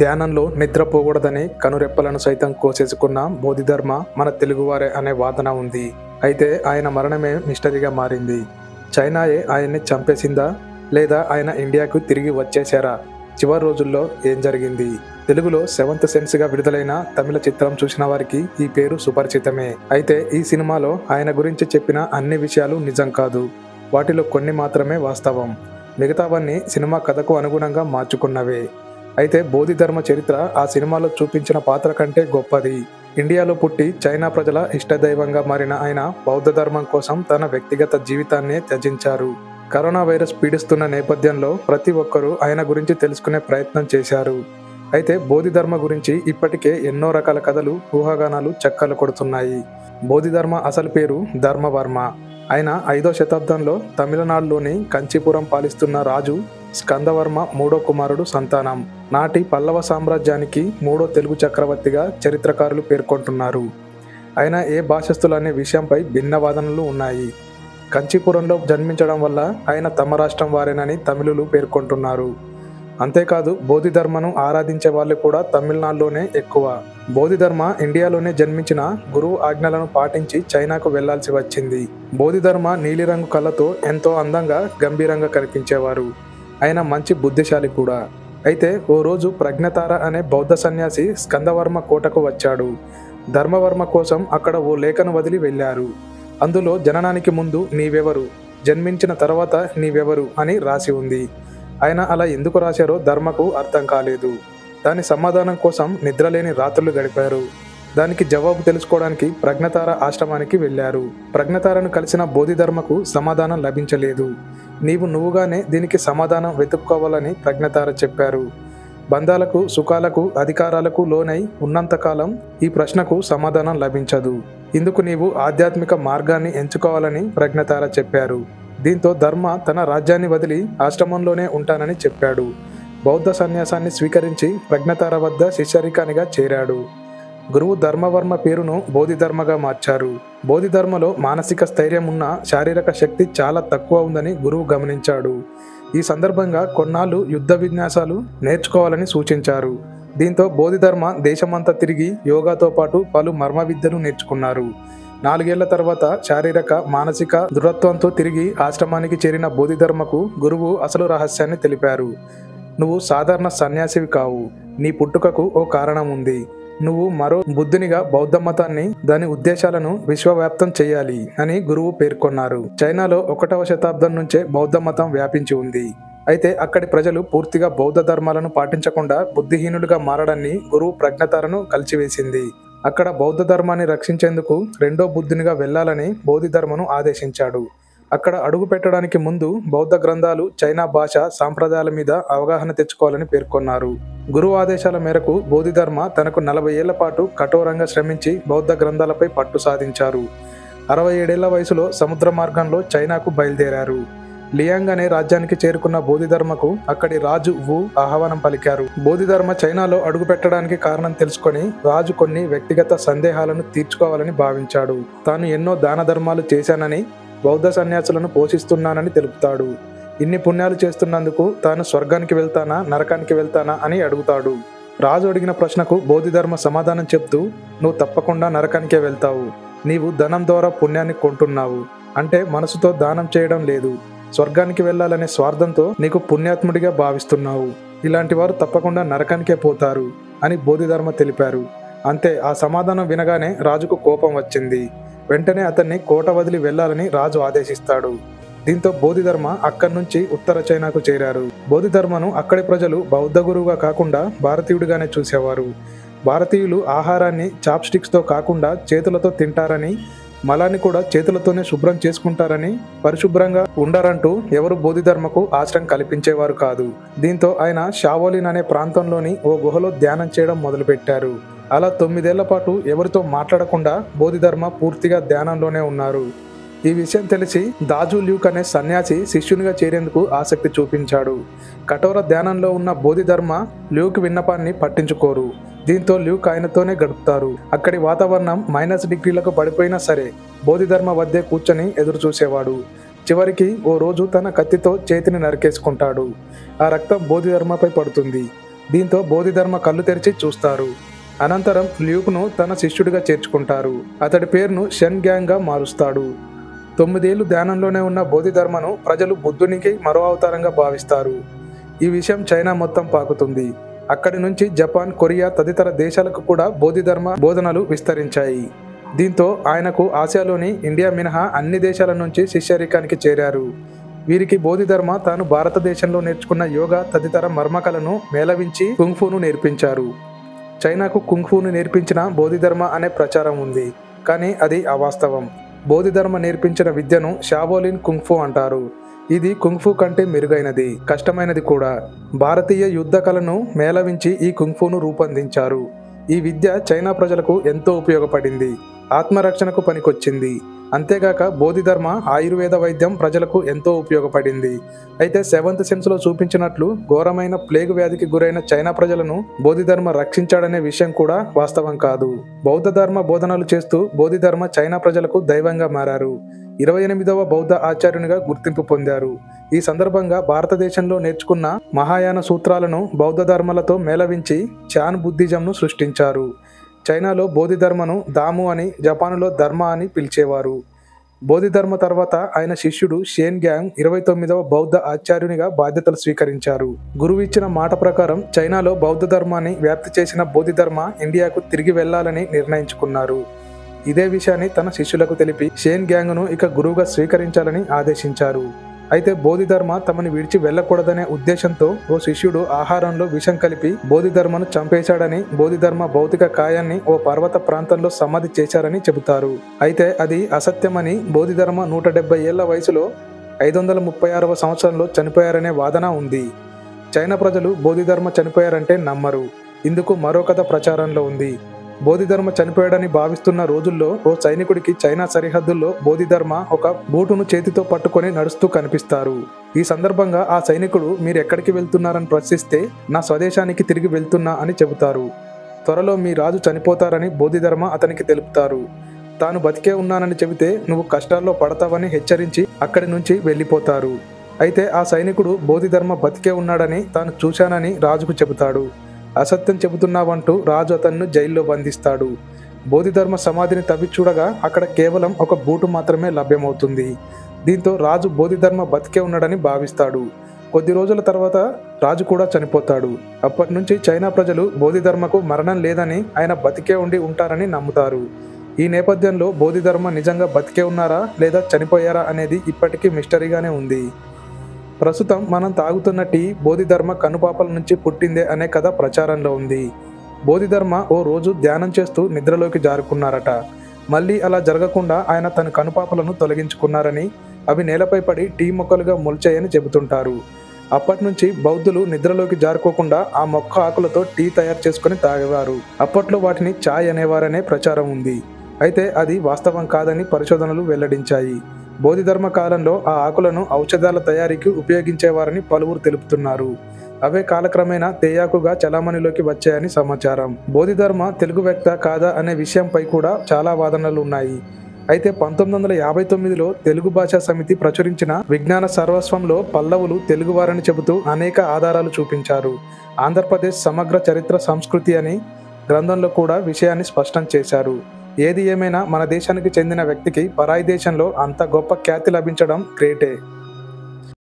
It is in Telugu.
ధ్యానంలో నిద్రపోకూడదని కనురెప్పలను సైతం కోసేసుకున్న బోధిధర్మ మన తెలుగువారే అనే వాదన ఉంది. అయితే ఆయన మరణమే మిస్టరీగా మారింది. చైనాయే ఆయన్ని చంపేసిందా, లేదా ఆయన ఇండియాకు తిరిగి వచ్చేశారా? చివరి రోజుల్లో ఏం జరిగింది? తెలుగులో సెవెంత్ సెన్స్గా విడుదలైన తమిళ చిత్రం చూసిన వారికి ఈ పేరు సుపరిచితమే. అయితే ఈ సినిమాలో ఆయన గురించి చెప్పిన అన్ని విషయాలు నిజం కాదు. వాటిలో కొన్ని మాత్రమే వాస్తవం. మిగతావన్నీ సినిమా కథకు అనుగుణంగా మార్చుకున్నవే. అయితే బోధిధర్మ చరిత్ర ఆ సినిమాలో చూపించిన పాత్ర కంటే గొప్పది. ఇండియాలో పుట్టి చైనా ప్రజల ఇష్టదైవంగా మారిన ఆయన బౌద్ధ ధర్మం కోసం తన వ్యక్తిగత జీవితాన్నే త్యజించారు. కరోనా వైరస్ పీడిస్తున్న నేపథ్యంలో ప్రతి ఒక్కరూ ఆయన గురించి తెలుసుకునే ప్రయత్నం చేశారు. అయితే బోధిధర్మ గురించి ఇప్పటికే ఎన్నో రకాల కథలు, ఊహాగానాలు చక్కర్లు కొడుతున్నాయి. బోధిధర్మ అసలు పేరు ధర్మవర్మ. ఆయన 5వ శతాబ్దంలో తమిళనాడులోని కంచీపురం పాలిస్తున్న రాజు స్కందవర్మ మూడో కుమారుడు సంతానం. నాటి పల్లవ సామ్రాజ్యానికి మూడో తెలుగు చక్రవర్తిగా చరిత్రకారులు పేర్కొంటున్నారు. ఆయన ఏ భాషస్థులనే విషయంపై భిన్న వాదనలు ఉన్నాయి. కంచీపురంలో జన్మించడం వల్ల ఆయన తమ రాష్ట్రం వారేనని తమిళులు పేర్కొంటున్నారు. అంతేకాదు బోధిధర్మను ఆరాధించే వాళ్ళు కూడా తమిళనాడులోనే ఎక్కువ. బోధిధర్మ ఇండియాలోనే జన్మించిన గురువు ఆజ్ఞలను పాటించి చైనాకు వెళ్లాల్సి వచ్చింది. బోధిధర్మ నీలిరంగు కళ్ళతో ఎంతో అందంగా గంభీరంగా కనిపించేవారు. ఆయన మంచి బుద్ధిశాలి కూడా. అయితే ఓ రోజు ప్రజ్ఞతార అనే బౌద్ధ సన్యాసి స్కందవర్మ కోటకు వచ్చాడు. ధర్మవర్మ కోసం అక్కడ ఓ లేఖను వదిలి వెళ్ళారు. అందులో జననానికి ముందు నీవెవరు, జన్మించిన తర్వాత నీవెవరు అని రాసి ఉంది. ఆయన అలా ఎందుకు రాశారో ధర్మకు అర్థం కాలేదు. దాని సమాధానం కోసం నిద్రలేని రాత్రులు గడిపారు. దానికి జవాబు తెలుసుకోవడానికి ప్రజ్ఞతార ఆశ్రమానికి వెళ్ళారు. ప్రజ్ఞతారను కలిసిన బోధిధర్మకు సమాధానం లభించలేదు. నువ్వుగానే దీనికి సమాధానం వెతుక్కోవాలని ప్రజ్ఞతార చెప్పారు. బంధాలకు, సుఖాలకు, అధికారాలకు లోనై ఉన్నంతకాలం ఈ ప్రశ్నకు సమాధానం లభించదు. ఇందుకు నీవు ఆధ్యాత్మిక మార్గాన్ని ఎంచుకోవాలని ప్రజ్ఞతార చెప్పారు. దీంతో ధర్మ తన రాజ్యాన్ని వదిలి ఆశ్రమంలోనే ఉంటానని చెప్పాడు. బౌద్ధ సన్యాసాన్ని స్వీకరించి ప్రజ్ఞతార వద్ద శిష్యరికానిగా చేరాడు. గురువు ధర్మవర్మ పేరును బోధిధర్మగా మార్చారు. బోధిధర్మలో మానసిక స్థైర్యం ఉన్న శారీరక శక్తి చాలా తక్కువ ఉందని గురువు గమనించాడు. ఈ సందర్భంగా కొన్నాళ్ళు యుద్ధ విన్యాసాలు నేర్చుకోవాలని సూచించారు. దీంతో బోధిధర్మ దేశమంతా తిరిగి యోగాతో పాటు పలు మర్మ విద్యలు నేర్చుకున్నారు. 4 ఏళ్ల తర్వాత శారీరక, మానసిక దృఢత్వంతో తిరిగి ఆశ్రమానికి చేరిన బోధిధర్మకు గురువు అసలు రహస్యాన్ని తెలిపారు. నువ్వు సాధారణ సన్యాసివి కావు. నీ పుట్టుకకు ఓ కారణం ఉంది. నువ్వు మరో బుద్ధునిగా బౌద్ధ మతాన్ని, దాని ఉద్దేశాలను విశ్వవ్యాప్తం చేయాలి అని గురువు పేర్కొన్నారు. చైనాలో 1వ శతాబ్దం నుంచే బౌద్ధ మతం వ్యాపించి ఉంది. అయితే అక్కడి ప్రజలు పూర్తిగా బౌద్ధ ధర్మాలను పాటించకుండా బుద్ధిహీనులుగా మారడాన్ని గురువు ప్రజ్ఞతారను కలిచివేసింది. అక్కడ బౌద్ధ ధర్మాన్ని రక్షించేందుకు రెండో బుద్ధునిగా వెళ్లాలని బోధిధర్మను ఆదేశించాడు. అక్కడ అడుగు పెట్టడానికి ముందు బౌద్ధ గ్రంథాలు, చైనా భాష, సాంప్రదాయాల మీద అవగాహన తెచ్చుకోవాలని పేర్కొన్నారు. గురువు ఆదేశాల మేరకు బోధిధర్మ తనకు 40 ఏళ్ల పాటు కఠోరంగా శ్రమించి బౌద్ధ గ్రంథాలపై పట్టు సాధించారు. 67 ఏళ్ల వయసులో సముద్ర మార్గంలో చైనాకు బయలుదేరారు. లియాంగ్ అనే రాజ్యానికి చేరుకున్న బోధిధర్మకు అక్కడి రాజు వు ఆహ్వానం పలికారు. బోధిధర్మ చైనాలో అడుగు పెట్టడానికి కారణం తెలుసుకొని రాజు కొన్ని వ్యక్తిగత సందేహాలను తీర్చుకోవాలని భావించాడు. తాను ఎన్నో దాన ధర్మాలు చేశానని, బౌద్ధ సన్యాసులను పోషిస్తున్నానని తెలుపుతాడు. ఇన్ని పుణ్యాలు చేస్తున్నందుకు తాను స్వర్గానికి వెళ్తానా, నరకానికి వెళ్తానా అని అడుగుతాడు. రాజు అడిగిన ప్రశ్నకు బోధిధర్మ సమాధానం చెప్తూ, నువ్వు తప్పకుండా నరకానికే వెళ్తావు. నీవు ధనం ద్వారా పుణ్యాన్ని కొంటున్నావు. అంటే మనసుతో దానం చేయడం లేదు. స్వర్గానికి వెళ్లాలనే స్వార్థంతో నీకు పుణ్యాత్ముడిగా భావిస్తున్నావు. ఇలాంటి వారు తప్పకుండా నరకానికే పోతారు అని బోధిధర్మ తెలిపారు. అంతే, ఆ సమాధానం వినగానే రాజుకు కోపం వచ్చింది. వెంటనే అతన్ని కోట వదిలి వెళ్లాలని రాజు ఆదేశిస్తాడు. దీంతో బోధిధర్మ అక్కడి నుంచి ఉత్తర చైనాకు చేరారు. బోధిధర్మను అక్కడి ప్రజలు బౌద్ధ గురువుగా కాకుండా భారతీయుడిగానే చూసేవారు. భారతీయులు ఆహారాన్ని చాప్ స్టిక్స్తో కాకుండా చేతులతో తింటారని, మలాన్ని కూడా చేతులతోనే శుభ్రం చేసుకుంటారని, పరిశుభ్రంగా ఉండరంటూ ఎవరు బోధిధర్మకు ఆశ్రయం కల్పించేవారు కాదు. దీంతో ఆయన షావోలిన్ అనే ప్రాంతంలోని ఓ గుహలో ధ్యానం చేయడం మొదలుపెట్టారు. అలా 9 ఏళ్ల పాటు ఎవరితో మాట్లాడకుండా బోధిధర్మ పూర్తిగా ధ్యానంలోనే ఉన్నారు. ఈ విషయం తెలిసి దాజు ల్యూక్ అనే సన్యాసి శిష్యునిగా చేరేందుకు ఆసక్తి చూపించాడు. కఠోర ధ్యానంలో ఉన్న బోధిధర్మ ల్యూక్ విన్నపాన్ని పట్టించుకోరు. దీంతో ల్యూక్ ఆయనతోనే గడుపుతారు. అక్కడి వాతావరణం -డిగ్రీలకు పడిపోయినా సరే బోధిధర్మ వద్దే కూర్చొని ఎదురు చూసేవాడు. చివరికి ఓ రోజు తన కత్తితో చేతిని నరికేసుకుంటాడు. ఆ రక్తం బోధిధర్మపై పడుతుంది. దీంతో బోధిధర్మ కళ్ళు తెరిచి చూస్తారు. అనంతరం ల్యూక్ను తన శిష్యుడిగా చేర్చుకుంటారు. అతడి పేరును షెన్ గ్యాంగ్గా మారుస్తాడు. 9 ఏళ్లు ధ్యానంలోనే ఉన్న బోధిధర్మను ప్రజలు బుద్ధునికి మరో అవతారంగా భావిస్తారు. ఈ విషయం చైనా మొత్తం పాకుతుంది. అక్కడి నుంచి జపాన్, కొరియా తదితర దేశాలకు కూడా బోధిధర్మ బోధనలు విస్తరించాయి. దీంతో ఆయనకు ఆసియాలోని ఇండియా మినహా అన్ని దేశాల నుంచి శిష్యరికానికి చేరారు. వీరికి బోధిధర్మ తాను భారతదేశంలో నేర్చుకున్న యోగా తదితర మర్మకలను మేళవించి కుంగ్ఫూను నేర్పించారు. చైనాకు కుంగ్ఫూను నేర్పించిన బోధిధర్మ అనే ప్రచారం ఉంది, కానీ అది అవాస్తవం. బోధిధర్మ నేర్పించిన విద్యను షావోలిన్ కుంగ్ఫూ అంటారు. ఇది కుంగ్ఫూ కంటే మెరుగైనది, కష్టమైనది కూడా. భారతీయ యుద్ధ కళను మేళవించి ఈ కుంగ్ఫూను రూపొందించారు. ఈ విద్య చైనా ప్రజలకు ఎంతో ఉపయోగపడింది, ఆత్మరక్షణకు పనికొచ్చింది. అంతేగాక బోధిధర్మ ఆయుర్వేద వైద్యం ప్రజలకు ఎంతో ఉపయోగపడింది. అయితే సెవెంత్ సెన్స్లో చూపించినట్లు ఘోరమైన ప్లేగు వ్యాధికి గురైన చైనా ప్రజలను బోధిధర్మ రక్షించాడనే విషయం కూడా వాస్తవం కాదు. బౌద్ధ ధర్మ బోధనలు చేస్తూ బోధిధర్మ చైనా ప్రజలకు దైవంగా మారారు. 28వ బౌద్ధ ఆచార్యునిగా గుర్తింపు పొందారు. ఈ సందర్భంగా భారతదేశంలో నేర్చుకున్న మహాయాన సూత్రాలను బౌద్ధ ధర్మాలతో మేళవించి చాన్ బుద్ధిజంను సృష్టించారు. చైనాలో బోధిధర్మను దాము అని, జపానులో ధర్మ అని పిలిచేవారు. బోధిధర్మ తర్వాత ఆయన శిష్యుడు షేన్ గ్యాంగ్ 29వ బౌద్ధ ఆచార్యునిగా బాధ్యతలు స్వీకరించారు. గురువు ఇచ్చిన మాట ప్రకారం చైనాలో బౌద్ధ ధర్మాన్ని వ్యాప్తి చేసిన బోధిధర్మ ఇండియాకు తిరిగి వెళ్లాలని నిర్ణయించుకున్నారు. ఇదే విషయాన్ని తన శిష్యులకు తెలిపి షేన్ గ్యాంగ్ను ఇక గురువుగా స్వీకరించాలని ఆదేశించారు. అయితే బోధిధర్మ తమని విడిచి వెళ్లకూడదనే ఉద్దేశంతో ఓ శిష్యుడు ఆహారంలో విషం కలిపి బోధిధర్మను చంపేశాడని, బోధిధర్మ భౌతిక కాయాన్ని ఓ పర్వత ప్రాంతంలో సమాధి చేశారని చెబుతారు. అయితే అది అసత్యమని, బోధిధర్మ 170 ఏళ్ల వయసులో 536వ సంవత్సరంలో చనిపోయారనే వాదన ఉంది. చైనా ప్రజలు బోధిధర్మ చనిపోయారంటే నమ్మరు. ఇందుకు మరో కథ ప్రచారంలో ఉంది. బోధిధర్మ చనిపోయాడని భావిస్తున్న రోజుల్లో ఓ సైనికుడికి చైనా సరిహద్దుల్లో బోధిధర్మ ఒక బూటును చేతితో పట్టుకొని నడుస్తూ కనిపిస్తారు. ఈ సందర్భంగా ఆ సైనికుడు మీరు ఎక్కడికి వెళ్తున్నారని ప్రశ్నిస్తే నా స్వదేశానికి తిరిగి వెళ్తున్నా అని చెబుతారు. త్వరలో మీ రాజు చనిపోతారని బోధిధర్మ అతనికి తెలుపుతారు. తాను బతికే ఉన్నానని చెబితే నువ్వు కష్టాల్లో పడతావని హెచ్చరించి అక్కడి నుంచి వెళ్ళిపోతారు. అయితే ఆ సైనికుడు బోధిధర్మ బతికే ఉన్నాడని తాను చూశానని రాజుకు చెబుతాడు. అసత్యం చెబుతున్నావంటూ రాజు అతన్ను జైల్లో బంధిస్తాడు. బోధిధర్మ సమాధిని తవ్వి చూడగా అక్కడ కేవలం ఒక బూటు మాత్రమే లభ్యమవుతుంది. దీంతో రాజు బోధిధర్మ బతికే ఉన్నాడని భావిస్తాడు. కొద్ది రోజుల తర్వాత రాజు కూడా చనిపోతాడు. అప్పటి నుంచి చైనా ప్రజలు బోధిధర్మకు మరణం లేదని, ఆయన బతికే ఉండి ఉంటారని నమ్ముతారు. ఈ నేపథ్యంలో బోధిధర్మ నిజంగా బతికే ఉన్నారా లేదా చనిపోయారా అనేది ఇప్పటికీ మిస్టరీగానే ఉంది. ప్రస్తుతం మనం తాగుతున్న టీ బోధిధర్మ కనుపాపల నుంచి పుట్టిందే అనే కథ ప్రచారంలో ఉంది. బోధిధర్మ ఓ రోజు ధ్యానం చేస్తూ నిద్రలోకి జారుకున్నారట. మళ్ళీ అలా జరగకుండా ఆయన తన కనుపాపలను తొలగించుకున్నారని, అవి నేలపై పడి టీ మొక్కలుగా మొలిచాయని చెబుతుంటారు. అప్పటి నుంచి బౌద్ధులు నిద్రలోకి జారుకోకుండా ఆ మొక్క ఆకులతో టీ తయారు చేసుకుని తాగేవారు. అప్పట్లో వాటిని చాయ్ అనేవారనే ప్రచారం ఉంది. అయితే అది వాస్తవం కాదని పరిశోధనలు వెల్లడించాయి. బోధిధర్మ కాలంలో ఆ ఆకులను ఔషధాల తయారీకి ఉపయోగించేవారని పలువురు తెలుపుతున్నారు. అవే కాలక్రమేణా తేయాకుగా చలామణిలోకి వచ్చాయని సమాచారం. బోధిధర్మ తెలుగు వ్యక్త కాదా అనే విషయంపై కూడా చాలా వాదనలు ఉన్నాయి. అయితే 1959లో తెలుగు భాషా సమితి ప్రచురించిన విజ్ఞాన సర్వస్వంలో పల్లవులు తెలుగువారని చెబుతూ అనేక ఆధారాలు చూపించారు. ఆంధ్రప్రదేశ్ సమగ్ర చరిత్ర సంస్కృతి అని గ్రంథంలో కూడా విషయాన్ని స్పష్టం చేశారు. ఏది ఏమైనా మన దేశానికి చెందిన వ్యక్తికి పరాయి దేశంలో అంత గొప్ప ఖ్యాతి లభించడం గ్రేటే.